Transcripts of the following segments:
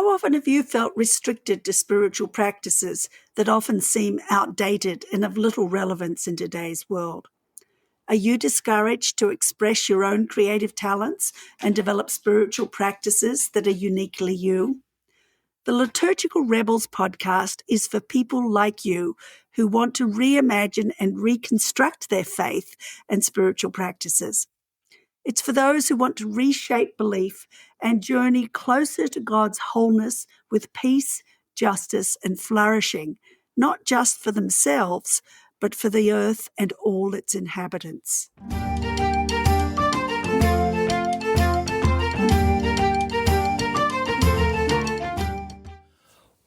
How often have you felt restricted to spiritual practices that often seem outdated and of little relevance in today's world? Are you discouraged to express your own creative talents and develop spiritual practices that are uniquely you? The Liturgical Rebels podcast is for people like you who want to reimagine and reconstruct their faith and spiritual practices. It's for those who want to reshape belief and journey closer to God's wholeness with peace, justice, and flourishing, not just for themselves, but for the earth and all its inhabitants.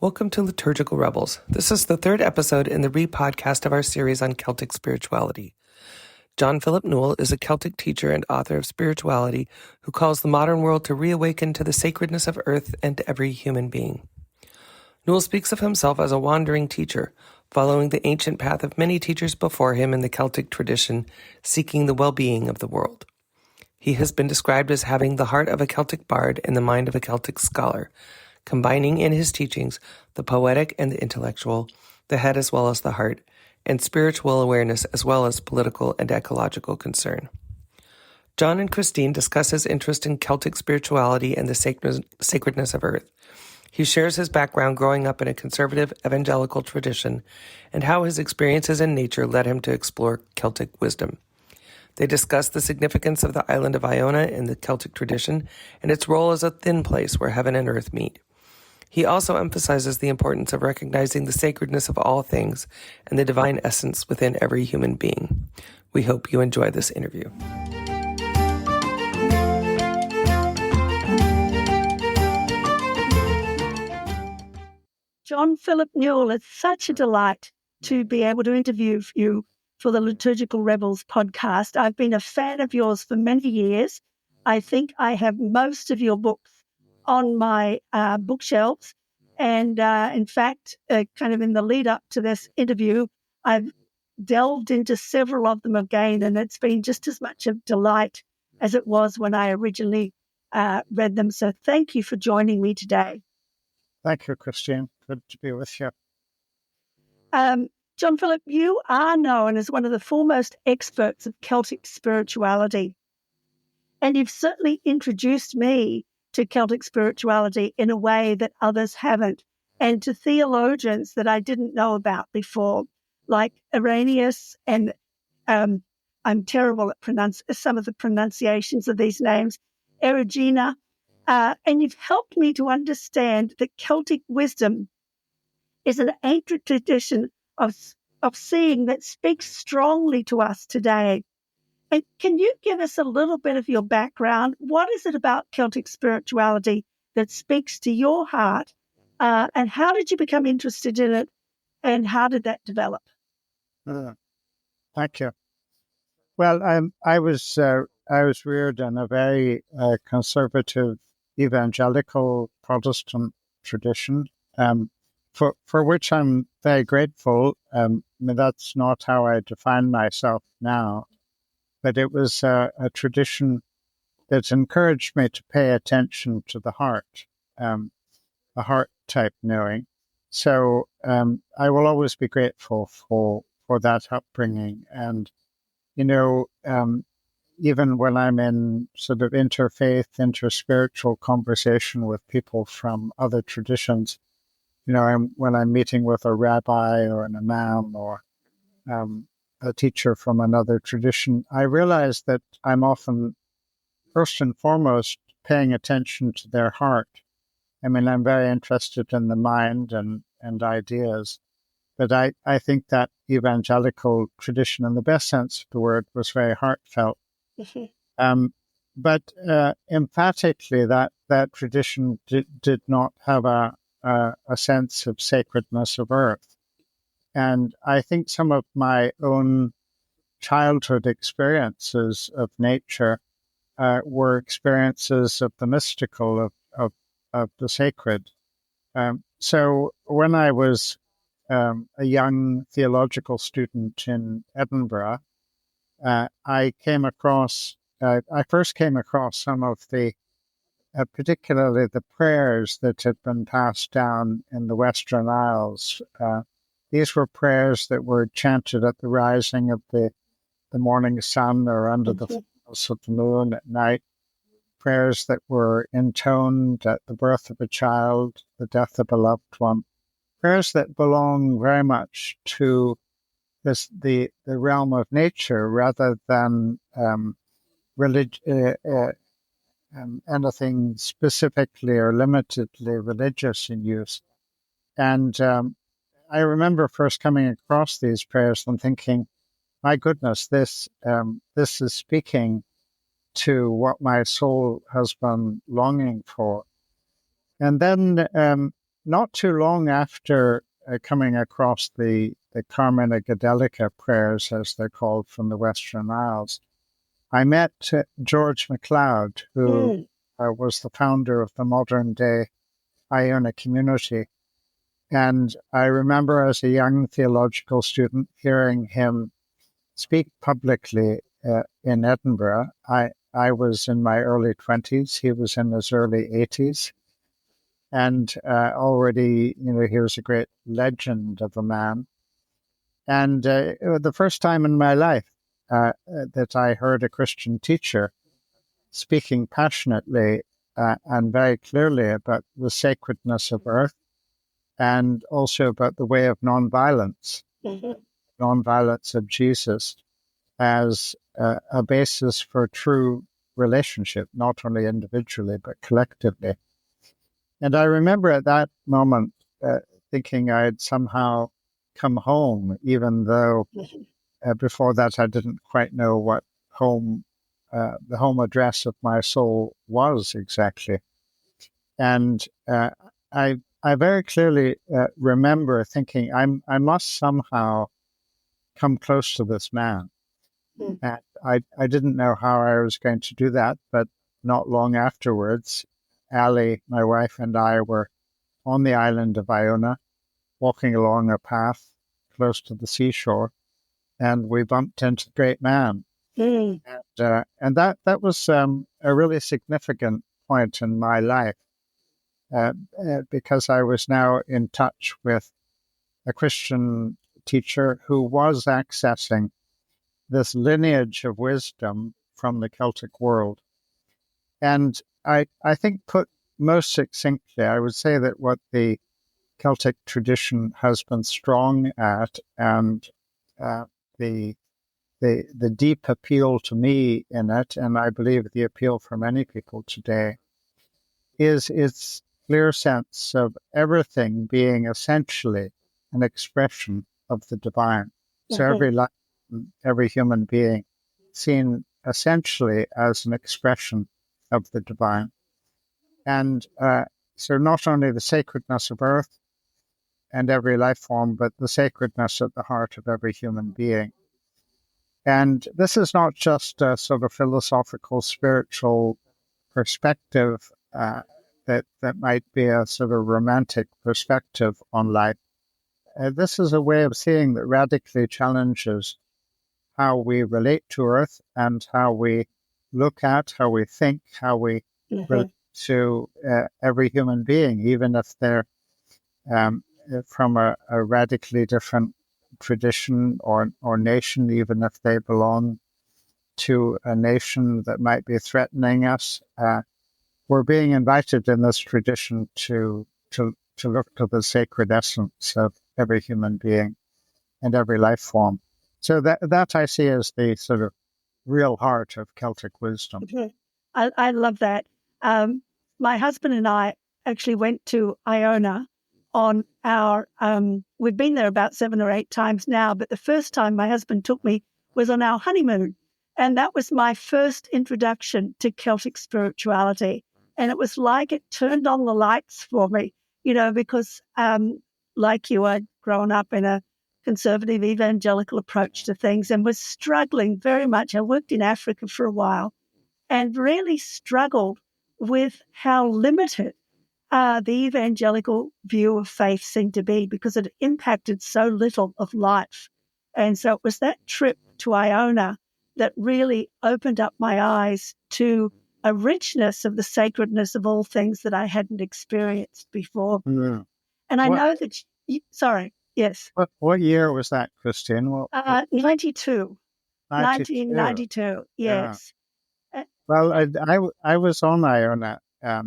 Welcome to Liturgical Rebels. This is the third episode in the Repodcast of our series on Celtic spirituality. John Philip Newell is a Celtic teacher and author of spirituality who calls the modern world to reawaken to the sacredness of earth and every human being. Newell speaks of himself as a wandering teacher, following the ancient path of many teachers before him in the Celtic tradition, seeking the well-being of the world. He has been described as having the heart of a Celtic bard and the mind of a Celtic scholar, combining in his teachings the poetic and the intellectual, the head as well as the heart, and spiritual awareness as well as political and ecological concern. John and Christine discuss his interest in Celtic spirituality and the sacredness of earth. He shares his background growing up in a conservative evangelical tradition and how his experiences in nature led him to explore Celtic wisdom. They discuss the significance of the island of Iona in the Celtic tradition and its role as a thin place where heaven and earth meet. He also emphasizes the importance of recognizing the sacredness of all things and the divine essence within every human being. We hope you enjoy this interview. John Philip Newell, it's such a delight to be able to interview you for the Liturgical Rebels podcast. I've been a fan of yours for many years. I think I have most of your books on my bookshelves. And in fact, kind of in the lead up to this interview, I've delved into several of them again, and it's been just as much a delight as it was when I originally read them. So thank you for joining me today. Thank you, Christine. Good to be with you. John Philip, you are known as one of the foremost experts of Celtic spirituality, and you've certainly introduced me to Celtic spirituality in a way that others haven't, and to theologians that I didn't know about before, like Irenaeus, and I'm terrible at some of the pronunciations of these names, Erigena, and you've helped me to understand that Celtic wisdom is an ancient tradition of seeing that speaks strongly to us today. And can you give us a little bit of your background? What is it about Celtic spirituality that speaks to your heart? And how did you become interested in it? And how did that develop? Thank you. Well, I was reared in a very conservative evangelical Protestant tradition, for which I'm very grateful. I mean, that's not how I define myself now. But it was a tradition that encouraged me to pay attention to the heart, a heart-type knowing. So I will always be grateful for that upbringing. And, even when I'm in sort of interfaith, interspiritual conversation with people from other traditions, when I'm meeting with a rabbi or an imam or a teacher from another tradition, I realize that I'm often, first and foremost, paying attention to their heart. I mean, I'm very interested in the mind and ideas, but I think that evangelical tradition, in the best sense of the word, was very heartfelt. But emphatically, that tradition did not have a sense of sacredness of earth. And I think some of my own childhood experiences of nature were experiences of the mystical, of the sacred. So when I was a young theological student in Edinburgh, I first came across some of the particularly the prayers that had been passed down in the Western Isles. These were prayers that were chanted at the rising of the morning sun or under the fullness of the moon at night. Prayers that were intoned at the birth of a child, the death of a loved one. Prayers that belong very much to the realm of nature rather than anything specifically or limitedly religious in use. And I remember first coming across these prayers and thinking, my goodness, this is speaking to what my soul has been longing for. And then not too long after coming across the Carmina Gadelica prayers, as they're called, from the Western Isles, I met George MacLeod, who was the founder of the modern-day Iona community. And I remember as a young theological student hearing him speak publicly in Edinburgh. I was in my early 20s. He was in his early 80s. And already, he was a great legend of a man. And the first time in my life that I heard a Christian teacher speaking passionately and very clearly about the sacredness of earth and also about the way of nonviolence, nonviolence of Jesus as a basis for true relationship, not only individually, but collectively. And I remember at that moment thinking I'd somehow come home, even though before that I didn't quite know what home, the home address of my soul was exactly. And I very clearly remember thinking I must somehow come close to this man. And I didn't know how I was going to do that, but not long afterwards, Ali, my wife, and I were on the island of Iona, walking along a path close to the seashore, and we bumped into the great man. And that was a really significant point in my life because I was now in touch with a Christian teacher who was accessing this lineage of wisdom from the Celtic world. And I think put most succinctly, I would say that what the Celtic tradition has been strong at and the deep appeal to me in it, and I believe the appeal for many people today, is its clear sense of everything being essentially an expression of the divine. So every life, every human being seen essentially as an expression of the divine. And so not only the sacredness of earth and every life form, but the sacredness at the heart of every human being. And this is not just a sort of philosophical, spiritual perspective that might be a sort of romantic perspective on life. This is a way of seeing that radically challenges how we relate to Earth and how we look at, how we think, how we relate to every human being, even if they're from a radically different tradition or nation, even if they belong to a nation that might be threatening us. We're being invited in this tradition to look to the sacred essence of every human being and every life form. So that I see as the sort of real heart of Celtic wisdom. I love that. My husband and I actually went to Iona on our, we've been there about 7 or 8 times now, but the first time my husband took me was on our honeymoon. And that was my first introduction to Celtic spirituality. And it was like it turned on the lights for me, because like you, I'd grown up in a conservative evangelical approach to things and was struggling very much. I worked in Africa for a while and really struggled with how limited the evangelical view of faith seemed to be because it impacted so little of life. And so it was that trip to Iona that really opened up my eyes to a richness of the sacredness of all things that I hadn't experienced before. Mm. And I What, know that, sorry, yes, what year was that, Christine? 92, 92. 1992, Yeah. yes. A- Well, I was on Iona At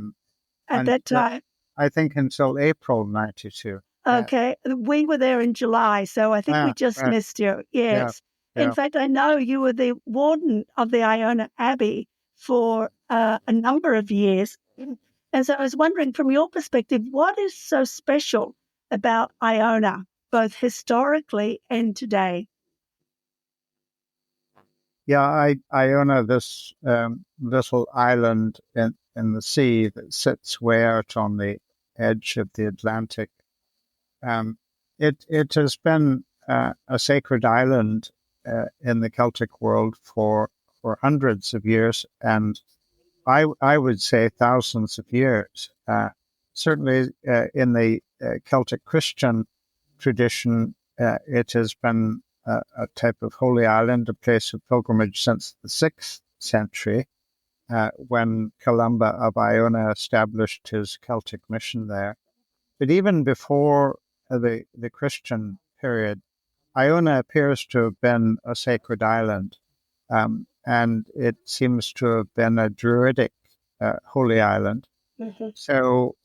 and that time. I think until April 92. Okay, we were there in July, so I think we just Right. missed you. Yeah. Yes. In Yeah. fact, I know you were the warden of the Iona Abbey for a number of years. And so I was wondering, from your perspective, what is so special about Iona, both historically and today? Yeah, Iona, this little island in the sea that sits way out on the edge of the Atlantic. Um, it has been a sacred island in the Celtic world for hundreds of years, and I would say thousands of years. Certainly, in the Celtic Christian tradition, it has been a type of holy island, a place of pilgrimage since the 6th century, when Columba of Iona established his Celtic mission there. But even before the Christian period, Iona appears to have been a sacred island, and it seems to have been a Druidic holy island. Mm-hmm. So,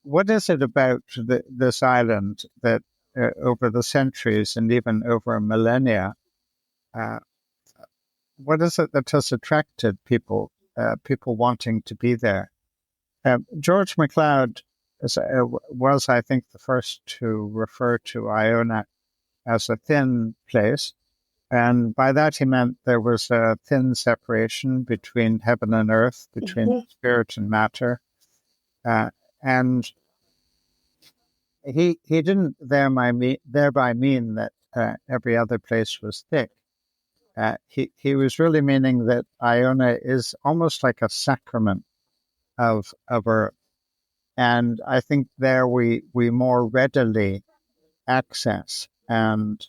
what is it about this island that over the centuries and even over millennia, uh, what is it that has attracted people wanting to be there? George MacLeod was, I think, the first to refer to Iona as a thin place. And by that he meant there was a thin separation between heaven and earth, between Mm-hmm. spirit and matter. And he didn't thereby mean that every other place was thick. He was really meaning that Iona is almost like a sacrament of earth. And I think there we more readily access and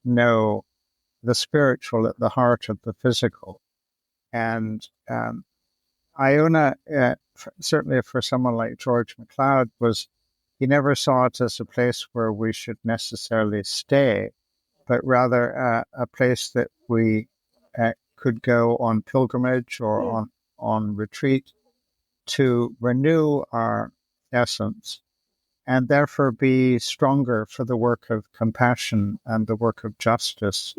know the spiritual at the heart of the physical. And Iona, certainly for someone like George MacLeod, he never saw it as a place where we should necessarily stay, but rather a place that we could go on pilgrimage or on retreat to renew our essence and therefore be stronger for the work of compassion and the work of justice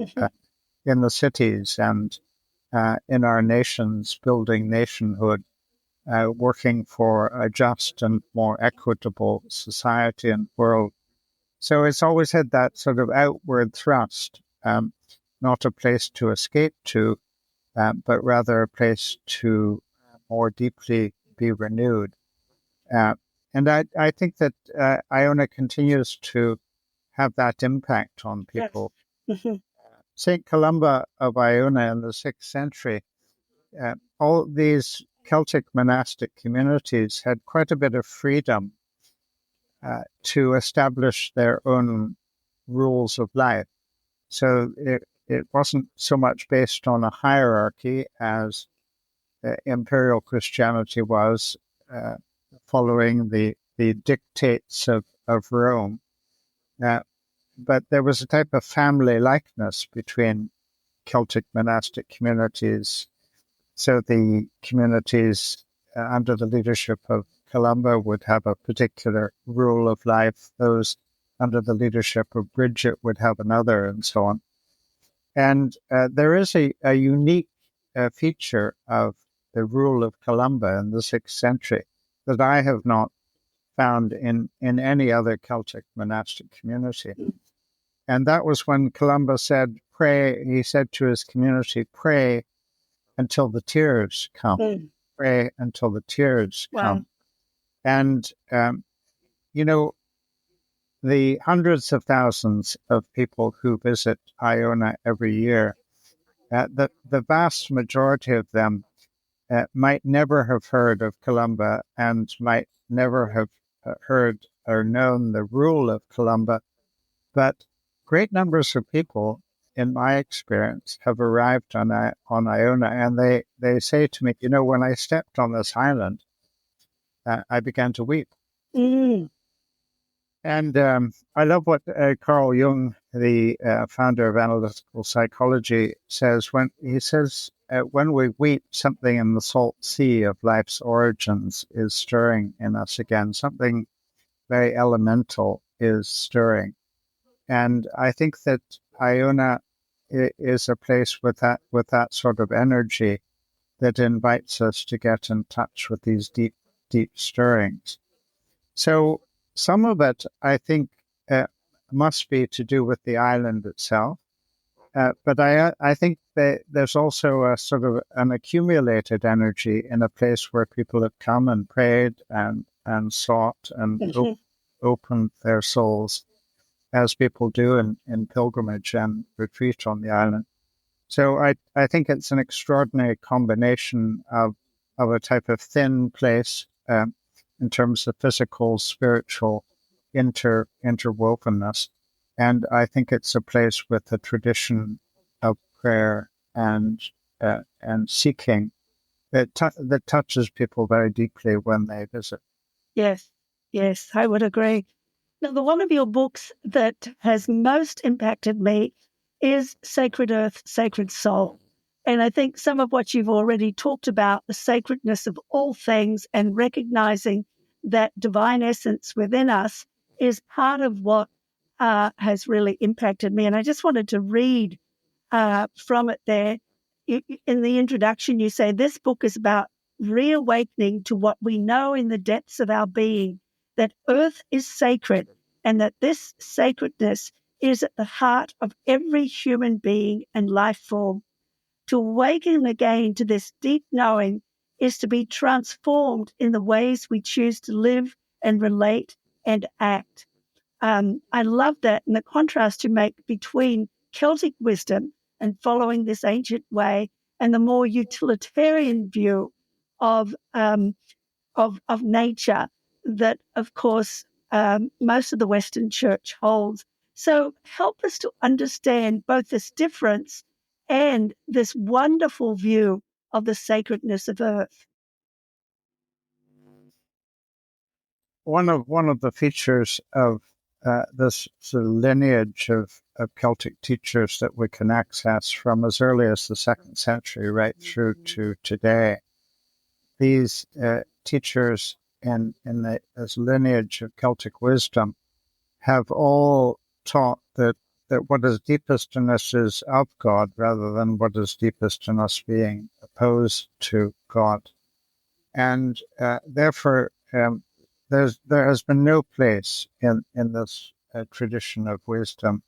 in the cities and in our nations, building nationhood, working for a just and more equitable society and world. So it's always had that sort of outward thrust, not a place to escape to, but rather a place to more deeply be renewed. And I think that Iona continues to have that impact on people. Yes. Mm-hmm. St. Columba of Iona in the 6th century, all these Celtic monastic communities had quite a bit of freedom to establish their own rules of life. So it wasn't so much based on a hierarchy as imperial Christianity was, following the dictates of Rome. But there was a type of family likeness between Celtic monastic communities. So the communities under the leadership of Columba would have a particular rule of life. Those under the leadership of Bridget would have another, and so on. And there is a unique feature of the rule of Columba in the 6th century that I have not found in any other Celtic monastic community. And that was when Columba said, pray, he said to his community, pray until the tears come. Pray until the tears come. And, you know, the hundreds of thousands of people who visit Iona every year, the vast majority of them might never have heard of Columba and might never have heard or known the rule of Columba, but great numbers of people in my experience, have arrived on Iona, and they say to me, when I stepped on this island, I began to weep. Mm. And I love what Carl Jung, the founder of analytical psychology, says when when we weep, something in the salt sea of life's origins is stirring in us again. Something very elemental is stirring. And I think that Iona is a place with that sort of energy that invites us to get in touch with these deep, deep stirrings. So some of it, I think, must be to do with the island itself. But I think that there's also a sort of an accumulated energy in a place where people have come and prayed and sought and opened their souls, as people do in pilgrimage and retreat on the island. So I think it's an extraordinary combination of a type of thin place in terms of physical, spiritual interwovenness. And I think it's a place with a tradition of prayer and seeking that touches people very deeply when they visit. Yes, yes, I would agree. Now, the one of your books that has most impacted me is Sacred Earth, Sacred Soul. And I think some of what you've already talked about, the sacredness of all things and recognizing that divine essence within us is part of what has really impacted me. And I just wanted to read from it there. In the introduction, you say this book is about reawakening to what we know in the depths of our being, that earth is sacred and that this sacredness is at the heart of every human being and life form. To awaken again to this deep knowing is to be transformed in the ways we choose to live and relate and act. I love that, and the contrast you make between Celtic wisdom and following this ancient way and the more utilitarian view of nature that, of course, most of the Western Church holds. So help us to understand both this difference and this wonderful view of the sacredness of Earth. One of the features of this sort of lineage of Celtic teachers that we can access from as early as the 2nd century right through to today, these teachers in this lineage of Celtic wisdom have all taught that what is deepest in us is of God rather than what is deepest in us being opposed to God. And therefore, there has been no place in this tradition of wisdom.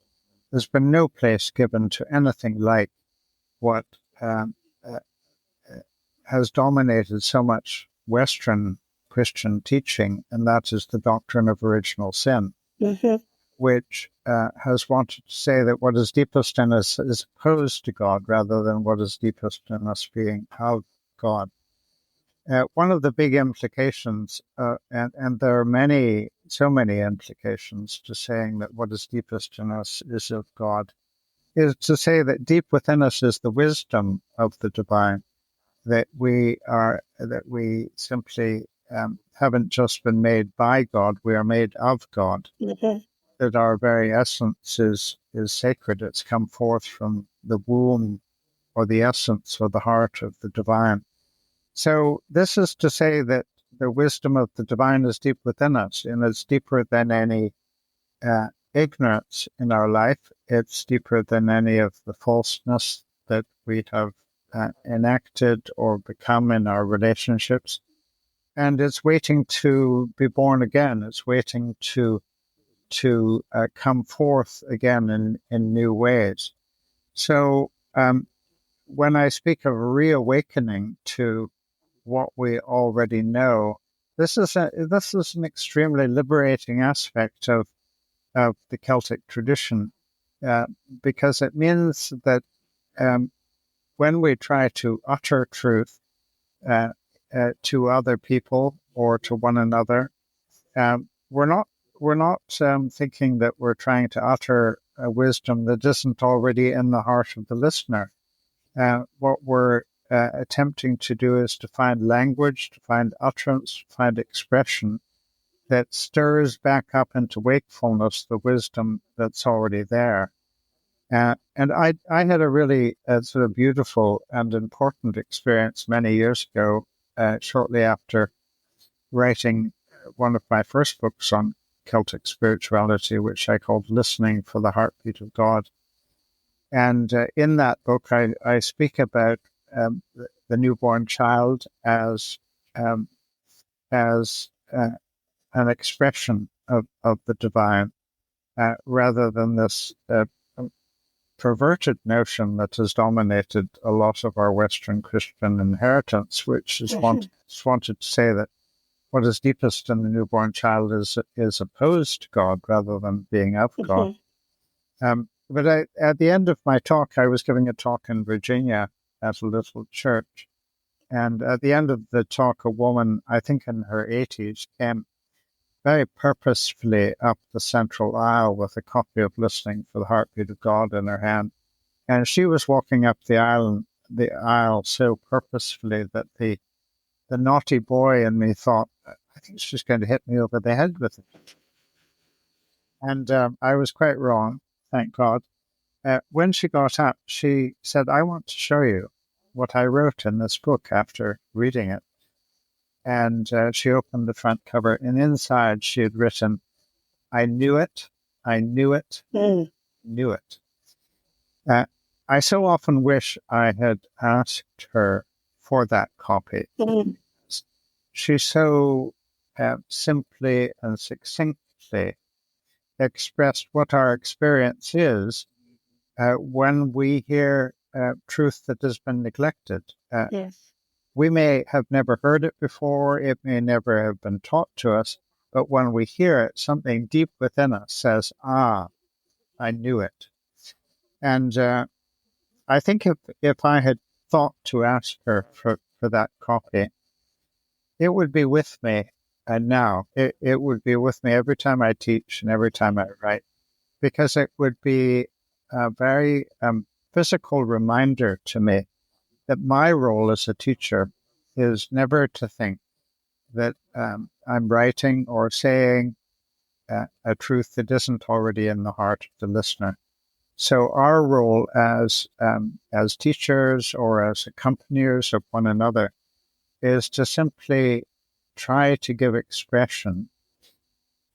There's been no place given to anything like what has dominated so much Western Christian teaching, and that is the doctrine of original sin, which has wanted to say that what is deepest in us is opposed to God rather than what is deepest in us being of God. One of the big implications, and there are so many implications to saying that what is deepest in us is of God, is to say that deep within us is the wisdom of the divine, that we simply haven't just been made by God, we are made of God, that our very essence is sacred. It's come forth from the womb or the essence or the heart of the divine. So this is to say that the wisdom of the divine is deep within us, and it's deeper than any ignorance in our life. It's deeper than any of the falseness that we have enacted or become in our relationships. And it's waiting to be born again. It's waiting to come forth again in new ways. So when I speak of reawakening to what we already know, this is an extremely liberating aspect of the Celtic tradition, because it means that when we try to utter truth to other people or to one another, we're not thinking that we're trying to utter a wisdom that isn't already in the heart of the listener. What we're attempting to do is to find language, to find utterance, to find expression that stirs back up into wakefulness the wisdom that's already there. And I had a really sort of beautiful and important experience many years ago, shortly after writing one of my first books on Celtic spirituality, which I called Listening for the Heartbeat of God. And in that book, I speak about the newborn child as an expression of the divine, rather than this perverted notion that has dominated a lot of our Western Christian inheritance, which is wanted to say that what is deepest in the newborn child is opposed to God rather than being of God. But at the end of my talk, I was giving a talk in Virginia at a little church. And at the end of the talk, a woman, I think in her 80s, came very purposefully up the central aisle with a copy of Listening for the Heartbeat of God in her hand. And she was walking up the aisle so purposefully that the naughty boy in me thought, I think she's going to hit me over the head with it. And I was quite wrong, thank God. When she got up, she said, I want to show you what I wrote in this book after reading it. And she opened the front cover, and inside she had written, I knew it, knew it. I so often wish I had asked her for that copy. She so simply and succinctly expressed what our experience is when we hear truth that has been neglected. Yes. We may have never heard it before, it may never have been taught to us, but when we hear it, something deep within us says, I knew it. And I think if I had thought to ask her for that copy, it would be with me now. It would be with me every time I teach and every time I write, because it would be a very physical reminder to me that my role as a teacher is never to think that I'm writing or saying a truth that isn't already in the heart of the listener. So our role as teachers or as accompaniers of one another is to simply try to give expression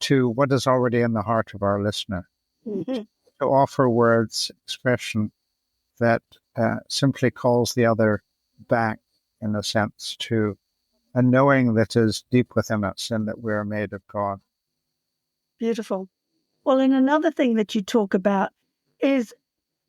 to what is already in the heart of our listener, to offer words, expression that simply calls the other back, in a sense, to a knowing that is deep within us and that we are made of God. Beautiful. Well, and another thing that you talk about is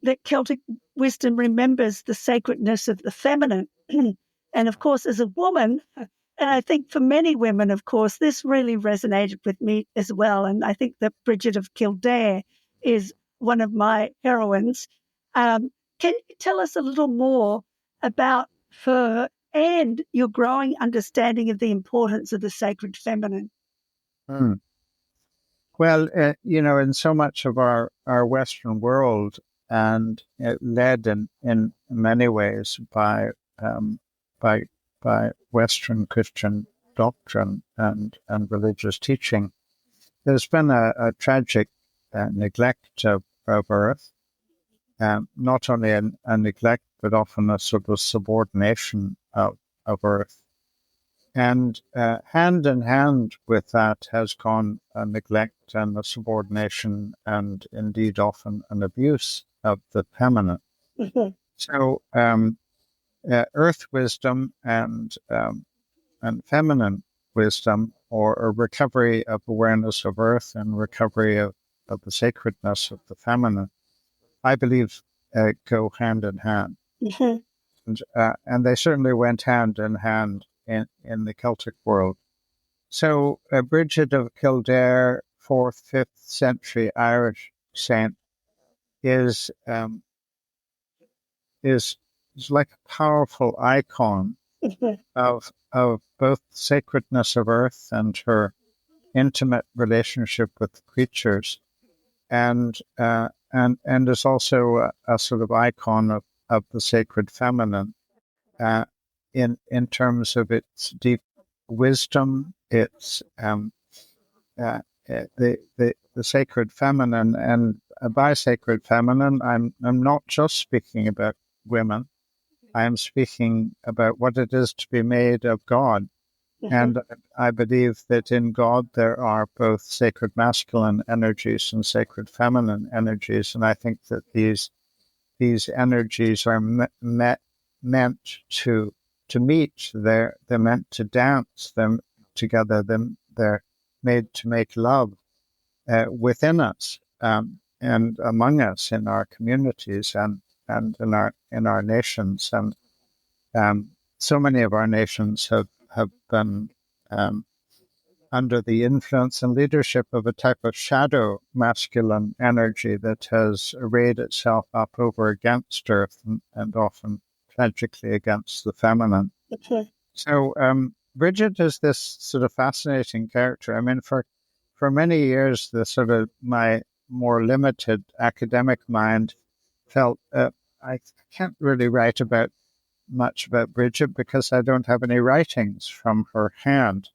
that Celtic wisdom remembers the sacredness of the feminine. And of course, as a woman, and I think for many women, of course, this really resonated with me as well. And I think that Bridget of Kildare is one of my heroines. Can you tell us a little more about her and your growing understanding of the importance of the sacred feminine? Well, in so much of our Western world, and led in many ways by Western Christian doctrine and religious teaching, there's been a tragic neglect of earth, not only a neglect, but often a sort of subordination of earth. And hand in hand with that has gone a neglect and a subordination and indeed often an abuse of the feminine. So earth wisdom and feminine wisdom, or a recovery of awareness of earth and recovery of the sacredness of the feminine, I believe go hand in hand. And they certainly went hand in hand in the Celtic world. So Bridget of Kildare, 4th, 5th century Irish saint, is like a powerful icon of both sacredness of earth and her intimate relationship with creatures, and and is also a sort of icon of the sacred feminine, in terms of its deep wisdom, its the sacred feminine. And by sacred feminine, I'm not just speaking about women. I am speaking about what it is to be made of God. And I believe that in God there are both sacred masculine energies and sacred feminine energies. And I think that these energies are meant to meet. They're meant to dance them together. They're made to make love within us, and among us in our communities, and in our nations. And so many of our nations have been under the influence and leadership of a type of shadow masculine energy that has arrayed itself up over against earth, and often tragically against the feminine. So Bridget is this sort of fascinating character. I mean, for many years, the sort of my more limited academic mind felt I can't really write much about Bridget because I don't have any writings from her hand,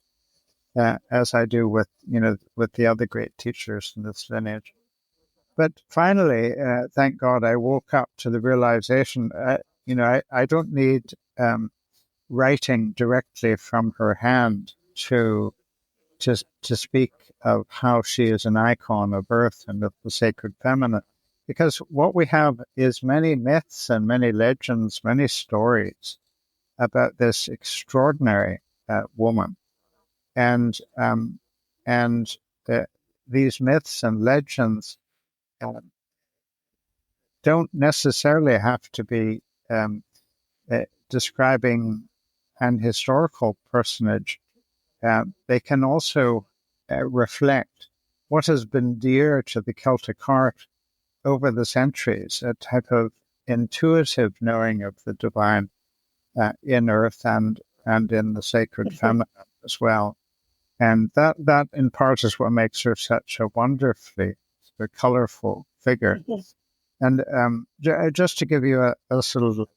as I do with the other great teachers in this lineage. But finally, thank God, I woke up to the realization, I don't need writing directly from her hand to speak of how she is an icon of earth and of the sacred feminine, because what we have is many myths and many legends, many stories about this extraordinary woman, and these myths and legends don't necessarily have to be describing an historical personage. They can also reflect what has been dear to the Celtic heart over the centuries, a type of intuitive knowing of the divine in earth and in the sacred feminine as well. And that in part is what makes her such a wonderfully colorful figure. And just to give you a sort of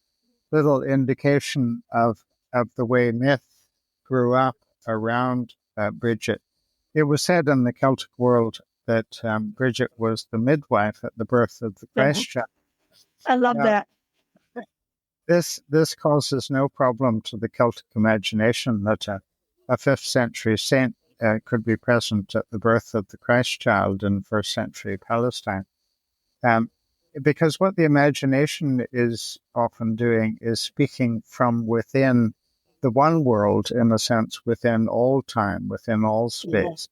little indication of the way myth grew up around Bridget, it was said in the Celtic world that Bridget was the midwife at the birth of the Christ child. I love that. This causes no problem to the Celtic imagination that a 5th century saint could be present at the birth of the Christ child in 1st century Palestine. Because what the imagination is often doing is speaking from within the one world, in a sense, within all time, within all space.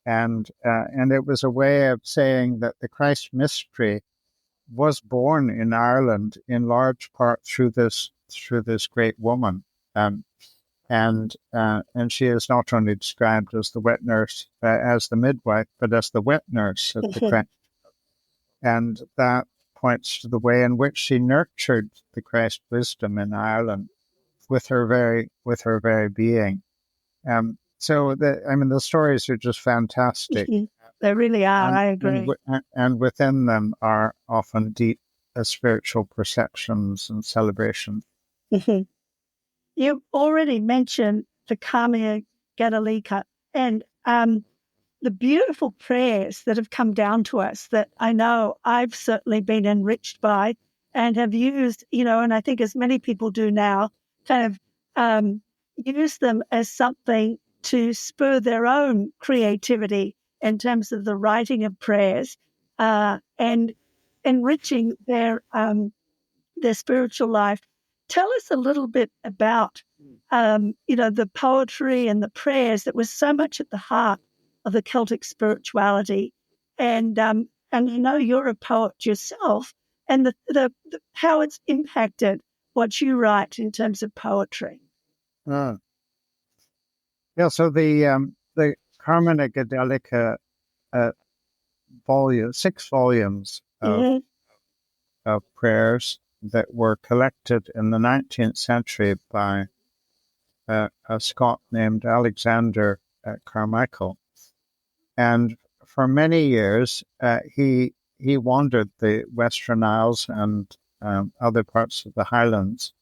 And it was a way of saying that the Christ mystery was born in Ireland in large part through this great woman. And she is not only described as the wet nurse, as the midwife, but as the wet nurse at the Christ. And that points to the way in which she nurtured the Christ wisdom in Ireland with her very being. So the stories are just fantastic. They really are. I agree. And within them are often deep spiritual perceptions and celebrations. You already mentioned the Carmia Gadalica and the beautiful prayers that have come down to us that I know I've certainly been enriched by and have used, and I think as many people do now, kind of use them as something to spur their own creativity in terms of the writing of prayers and enriching their spiritual life. Tell us a little bit about, the poetry and the prayers that was so much at the heart of the Celtic spirituality. And I know you're a poet yourself, and the how it's impacted what you write in terms of poetry. Yeah, so the Carmina Gadalica volume, 6 volumes of prayers that were collected in the 19th century by a Scot named Alexander Carmichael. And for many years, he he wandered the Western Isles and other parts of the Highlands,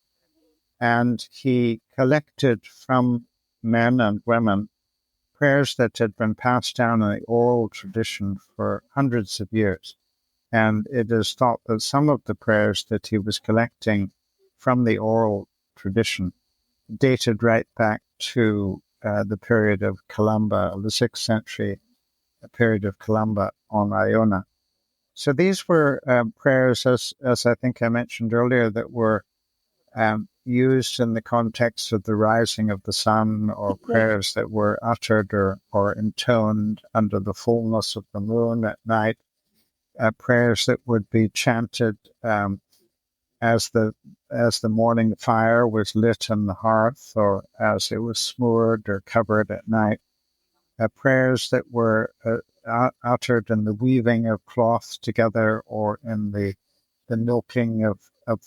and he collected from men and women prayers that had been passed down in the oral tradition for hundreds of years. And it is thought that some of the prayers that he was collecting from the oral tradition dated right back to the period of Columba, the 6th century period of Columba on Iona. So these were prayers, as I think I mentioned earlier, that were used in the context of the rising of the sun, or prayers that were uttered or intoned under the fullness of the moon at night, prayers that would be chanted as the morning fire was lit on the hearth, or as it was smoothed or covered at night, prayers that were uttered in the weaving of cloth together, or in the milking of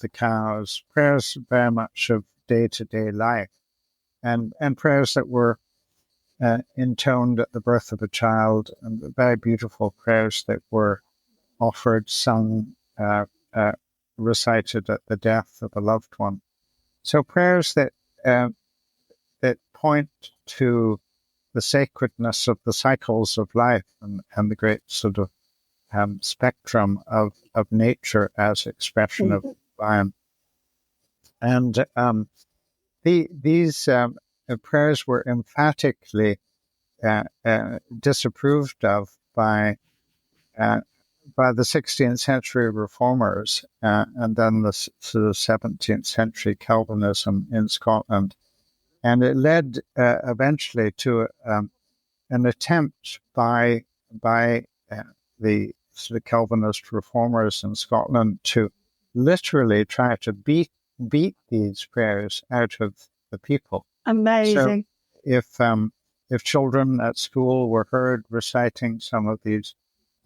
the cows, prayers very much of day-to-day life, and prayers that were intoned at the birth of a child, and very beautiful prayers that were offered, sung, recited at the death of a loved one. So prayers that point to the sacredness of the cycles of life, and the great sort of spectrum of nature as expression of divine. And these prayers were emphatically disapproved of by the 16th century reformers, and then the sort of 17th century Calvinism in Scotland. And it led eventually to an attempt by the sort of Calvinist reformers in Scotland to literally try to beat these prayers out of the people. Amazing. So if children at school were heard reciting some of these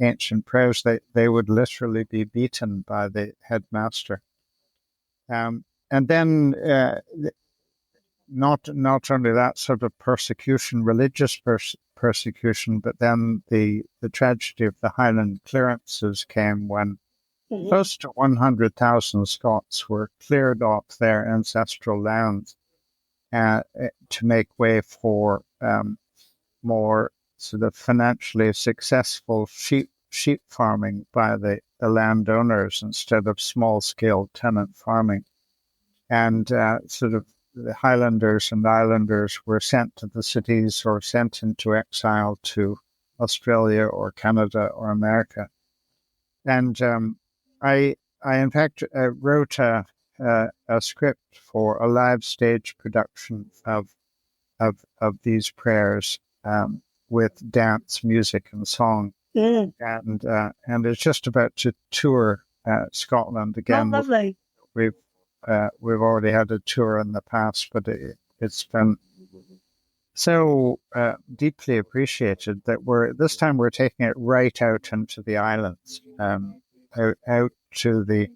ancient prayers, they would literally be beaten by the headmaster. And then not only that sort of persecution, religious persecution, but then the tragedy of the Highland clearances came when close to 100,000 Scots were cleared off their ancestral lands to make way for more sort of financially successful sheep farming by the landowners instead of small-scale tenant farming. And sort of the Highlanders and Islanders were sent to the cities or sent into exile to Australia or Canada or America. And I in fact wrote a script for a live stage production of these prayers with dance, music, and song. And it's just about to tour Scotland again. Lovely. We've already had a tour in the past, but it's been so deeply appreciated that this time we're taking it right out into the islands, out to the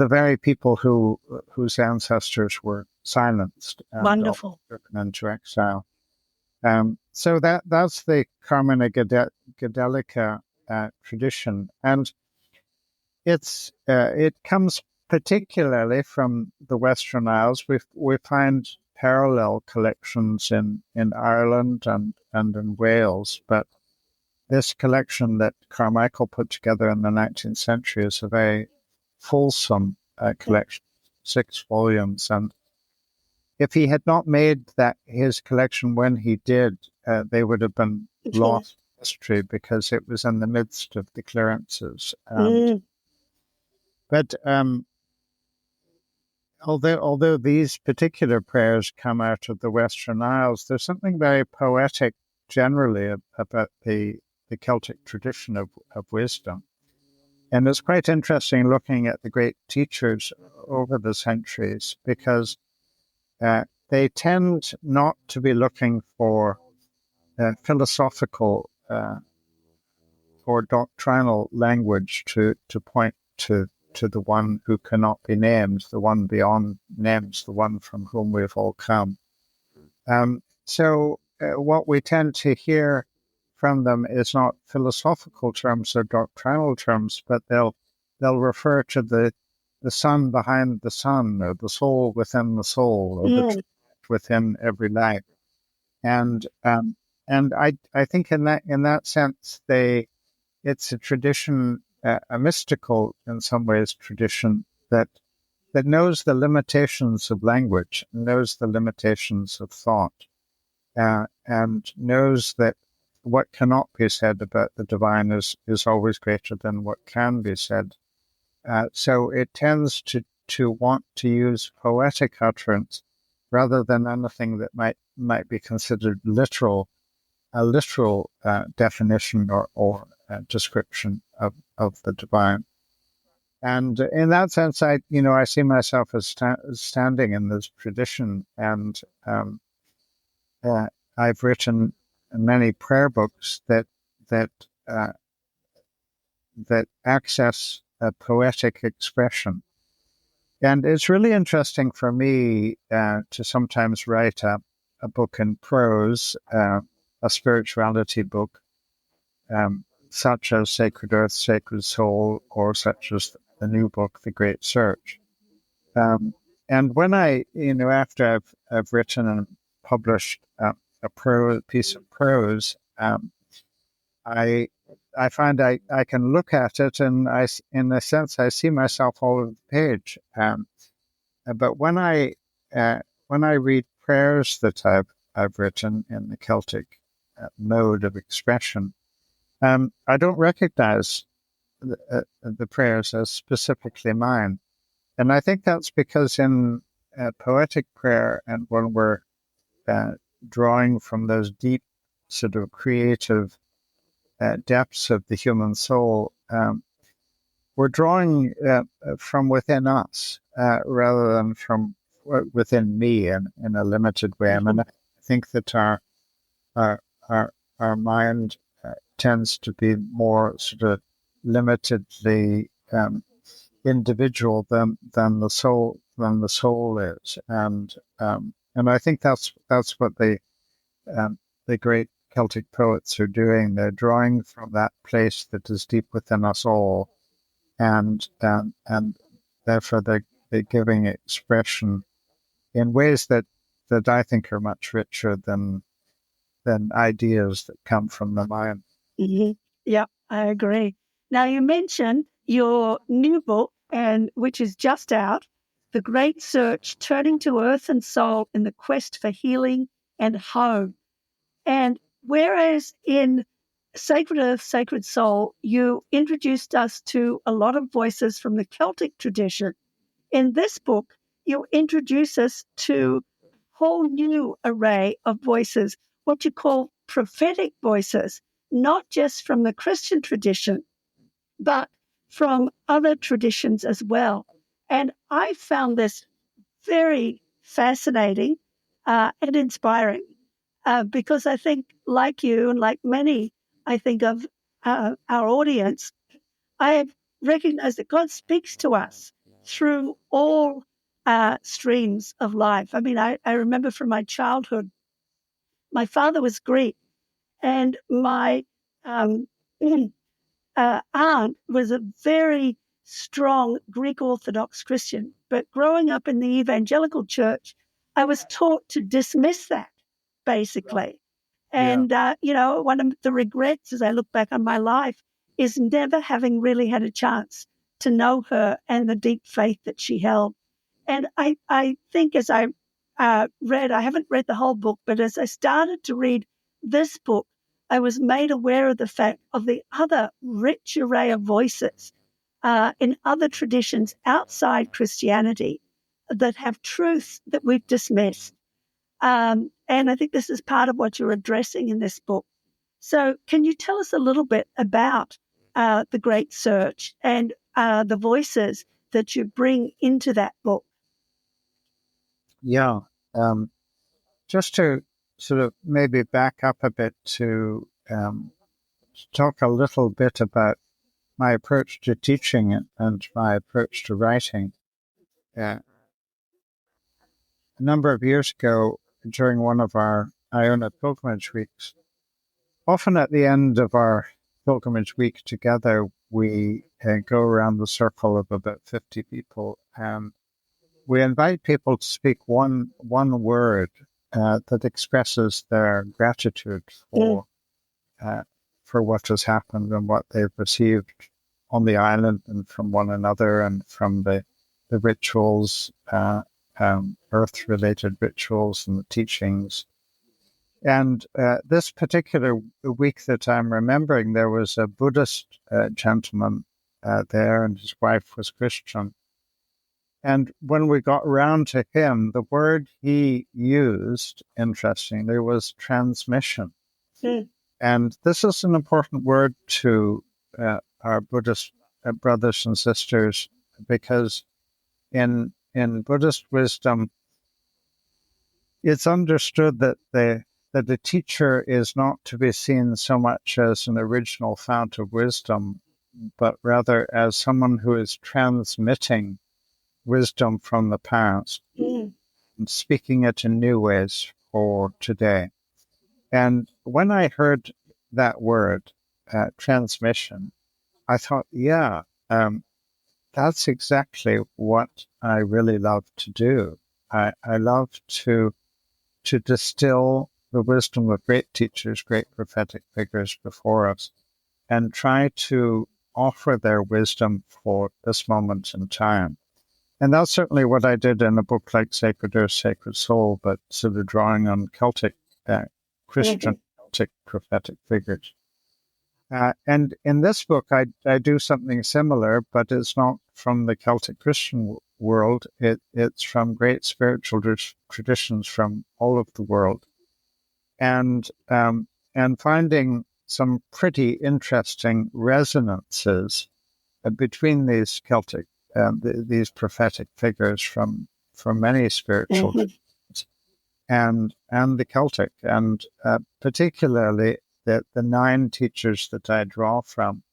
very people whose ancestors were silenced and Wonderful. driven into exile. So that's the Carmina Gadelica tradition, and it comes particularly from the Western Isles. We find parallel collections in Ireland and in Wales, but this collection that Carmichael put together in the 19th century is a very fulsome collection, 6 volumes. And if he had not made his collection when he did, they would have been lost in history, because it was in the midst of the clearances. But although these particular prayers come out of the Western Isles, there's something very poetic generally about the Celtic tradition of wisdom. And it's quite interesting looking at the great teachers over the centuries, because they tend not to be looking for philosophical or doctrinal language to point to the one who cannot be named, the one beyond names, the one from whom we've all come. So what we tend to hear from them is not philosophical terms or doctrinal terms, but they'll refer to the sun behind the sun, or the soul within the soul, or the truth within every life. And I think in that sense, it's a tradition, a mystical in some ways tradition that knows the limitations of language, knows the limitations of thought, and knows that what cannot be said about the divine is always greater than what can be said. So it tends to want to use poetic utterance rather than anything that might be considered a literal definition or description of the divine. And in that sense, I see myself as standing in this tradition, and I've written many prayer books that access a poetic expression. And it's really interesting for me to sometimes write a book in prose, a spirituality book, such as Sacred Earth, Sacred Soul, or such as the new book, The Great Search. And when after I've written and published a piece of prose, I find I can look at it, and in a sense, I see myself all over the page. But when I read prayers that I've written in the Celtic mode of expression, I don't recognize the prayers as specifically mine, and I think that's because in poetic prayer, and when we're drawing from those deep sort of creative depths of the human soul, we're drawing from within us rather than from within me in a limited way. I mean, I think that our mind tends to be more sort of limitedly individual than the soul is, and I think that's what the great Celtic poets are doing. They're drawing from that place that is deep within us all, and therefore they're giving expression in ways that I think are much richer than ideas that come from the mind. Mm-hmm. Yeah, I agree. Now, you mentioned your new book, and which is just out, The Great Search, Turning to Earth and Soul in the Quest for Healing and Home. And whereas in Sacred Earth, Sacred Soul, you introduced us to a lot of voices from the Celtic tradition, in this book, you introduce us to a whole new array of voices, what you call prophetic voices, not just from the Christian tradition, but from other traditions as well. And I found this very fascinating and inspiring because I think, like you and like many, I think of our audience, I have recognized that God speaks to us through all streams of life. I mean, I remember from my childhood, my father was Greek, and my um, aunt was a very strong Greek Orthodox Christian. But growing up in the evangelical church, I was taught to dismiss that, basically. And, one of the regrets as I look back on my life is never having really had a chance to know her and the deep faith that she held. And I think as I read, I haven't read the whole book, but as I started to read this book, I was made aware of the fact of the other rich array of voices in other traditions outside Christianity that have truths that we've dismissed. And I think this is part of what you're addressing in this book. So can you tell us a little bit about The Great Search and the voices that you bring into that book? Yeah. Just to sort of maybe back up a bit to talk a little bit about my approach to teaching and my approach to writing. A number of years ago, during one of our Iona pilgrimage weeks, often at the end of our pilgrimage week together, we go around the circle of about 50 people, and we invite people to speak one word that expresses their gratitude for what has happened and what they've received on the island and from one another and from the rituals, earth-related rituals and the teachings. And this particular week that I'm remembering, there was a Buddhist gentleman there, and his wife was Christian. And when we got around to him, the word he used, interestingly, was transmission. Mm. And this is an important word to our Buddhist brothers and sisters, because in Buddhist wisdom, it's understood that the teacher is not to be seen so much as an original fount of wisdom, but rather as someone who is transmitting wisdom from the past and speaking it in new ways for today. And when I heard that word, transmission, I thought, that's exactly what I really love to do. I love to distill the wisdom of great teachers, great prophetic figures before us, and try to offer their wisdom for this moment in time. And that's certainly what I did in a book like Sacred Earth, Sacred Soul, but sort of drawing on Celtic, Christian Celtic prophetic figures. And in this book, I do something similar, but it's not from the Celtic Christian world. It's from great spiritual traditions from all of the world, and finding some pretty interesting resonances between these Celtic, these prophetic figures from many spiritual traditions and the Celtic, and particularly the 9 teachers that I draw from.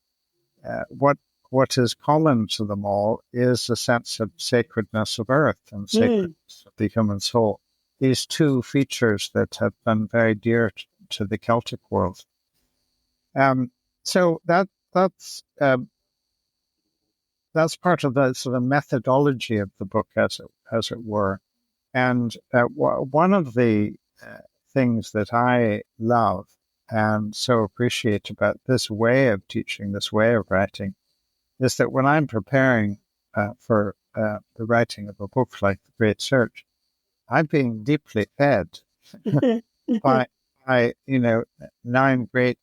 What is common to them all is a sense of sacredness of earth and sacredness of the human soul. These 2 features that have been very dear to the Celtic world. So that's part of the sort of methodology of the book, as it were. And one of the things that I love and so appreciate about this way of teaching, this way of writing, is that when I'm preparing for the writing of a book like The Great Search, I'm being deeply fed by 9 great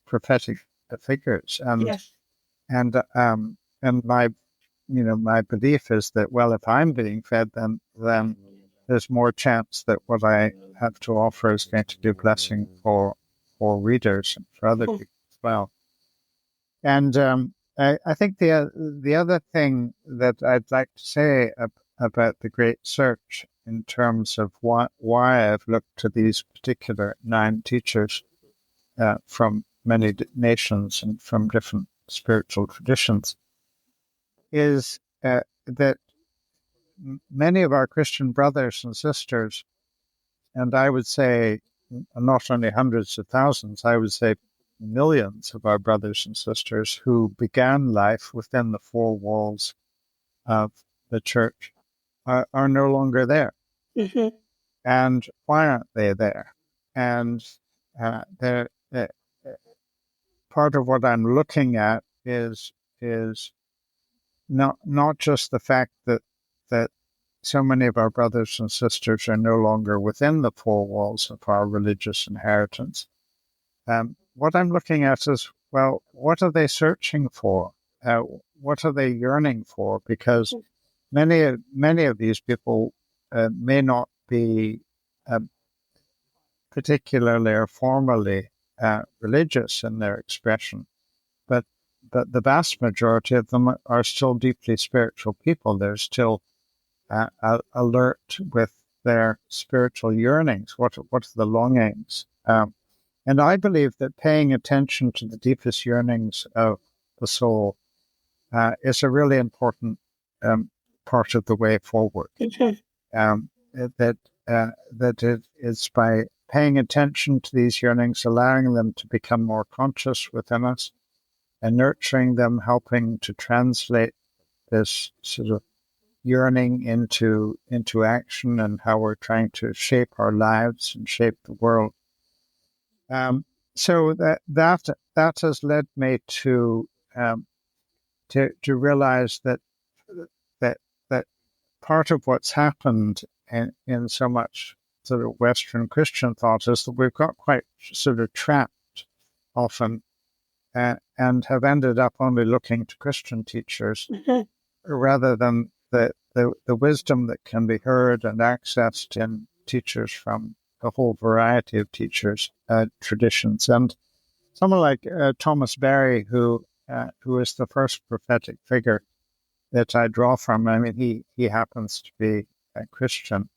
prophetic figures, and my my belief is that, well, if I'm being fed, then there's more chance that what I have to offer is going to be a blessing for readers and for other people as well. And I think the other thing that I'd like to say about The Great Search, in terms of why I've looked to these particular 9 teachers from many nations and from different spiritual traditions, is that many of our Christian brothers and sisters, and I would say not only hundreds of thousands, I would say millions of our brothers and sisters who began life within the 4 walls of the church are no longer there. And why aren't they there? And part of what I'm looking at is not just the fact that so many of our brothers and sisters are no longer within the 4 walls of our religious inheritance. What I'm looking at is, well, what are they searching for? What are they yearning for? Because many of these people may not be particularly or formally religious in their expression, but the vast majority of them are still deeply spiritual people. They're still alert with their spiritual yearnings. What are the longings? And I believe that paying attention to the deepest yearnings of the soul is a really important part of the way forward. That it is by paying attention to these yearnings, allowing them to become more conscious within us, and nurturing them, helping to translate this sort of yearning into action and how we're trying to shape our lives and shape the world. So that has led me to realize that part of what's happened in so much sort of Western Christian thought is that we've got quite sort of trapped often and have ended up only looking to Christian teachers rather than the wisdom that can be heard and accessed in teachers from a whole variety of teachers' traditions. And someone like Thomas Berry, who is the first prophetic figure that I draw from. I mean, he happens to be a Christian,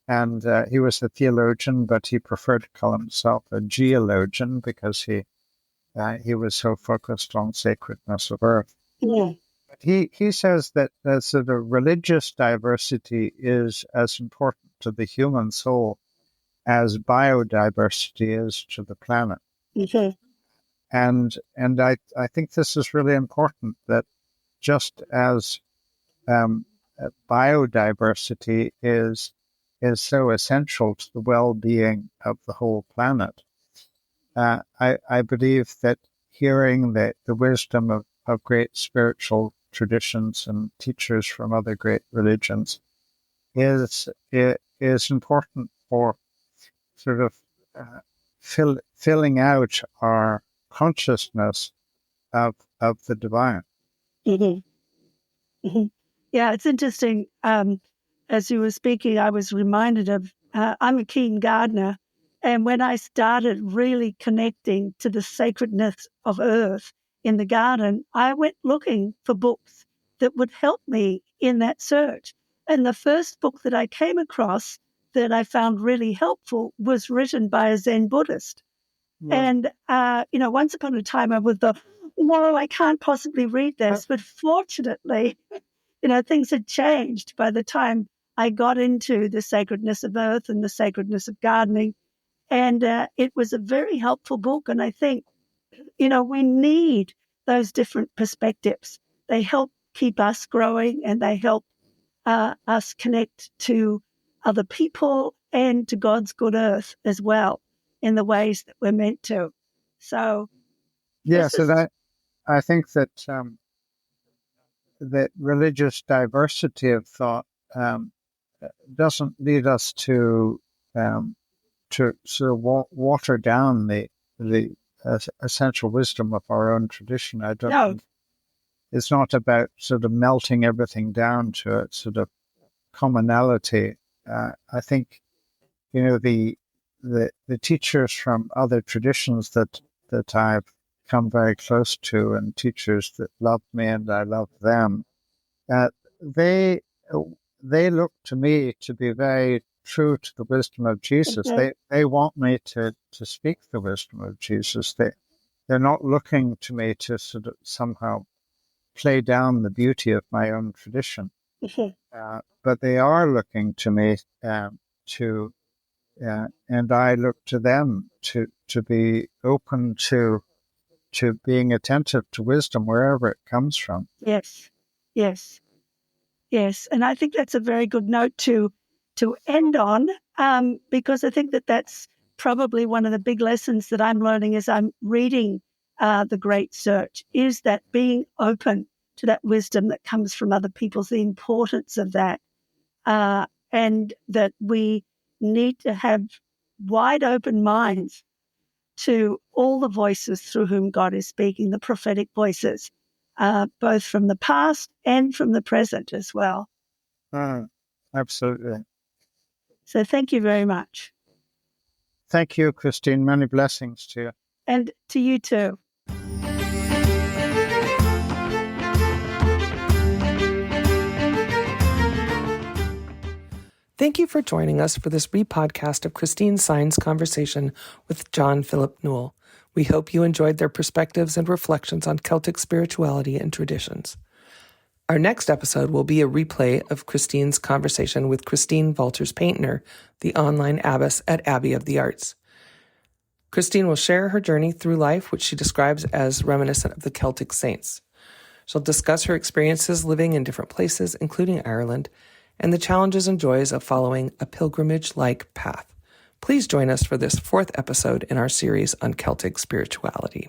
and he was a theologian, but he preferred to call himself a geologian because he was so focused on sacredness of earth. Yeah. He says that sort of religious diversity is as important to the human soul as biodiversity is to the planet. Mm-hmm. And I think this is really important, that just as biodiversity is so essential to the well-being of the whole planet, I believe that hearing the wisdom of great spiritual traditions and teachers from other great religions is important for sort of filling out our consciousness of the divine. Mm-hmm. Mm-hmm. Yeah, it's interesting. As you were speaking, I was reminded of, I'm a keen gardener, and when I started really connecting to the sacredness of earth in the garden, I went looking for books that would help me in that search. And the first book that I came across that I found really helpful was written by a Zen Buddhist. And, once upon a time I would thought, no, I can't possibly read this. But fortunately, things had changed by the time I got into the sacredness of earth and the sacredness of gardening. And it was a very helpful book. And I think, we need those different perspectives. They help keep us growing, and they help us connect to other people and to God's good earth as well in the ways that we're meant to. So, yeah, I think that that religious diversity of thought doesn't lead us to sort of water down the essential wisdom of our own tradition. I don't think it's not about sort of melting everything down to a sort of commonality. I think the teachers from other traditions that I've come very close to, and teachers that love me and I love them, they look to me to be very true to the wisdom of Jesus. Okay. They want me to speak the wisdom of Jesus. They're not looking to me to sort of somehow play down the beauty of my own tradition, but they are looking to me and I look to them to be open to being attentive to wisdom wherever it comes from. Yes. And I think that's a very good note to end on, because I think that that's probably one of the big lessons that I'm learning as I'm reading The Great Search, is that being open to that wisdom that comes from other people's, the importance of that, and that we need to have wide open minds to all the voices through whom God is speaking, the prophetic voices, both from the past and from the present as well. Absolutely. So thank you very much. Thank you, Christine. Many blessings to you. And to you too. Thank you for joining us for this repodcast of Christine Sign's conversation with John Philip Newell. We hope you enjoyed their perspectives and reflections on Celtic spirituality and traditions. Our next episode will be a replay of Christine's conversation with Christine Walters-Paintner, the online abbess at Abbey of the Arts. Christine will share her journey through life, which she describes as reminiscent of the Celtic saints. She'll discuss her experiences living in different places, including Ireland, and the challenges and joys of following a pilgrimage-like path. Please join us for this 4th episode in our series on Celtic spirituality.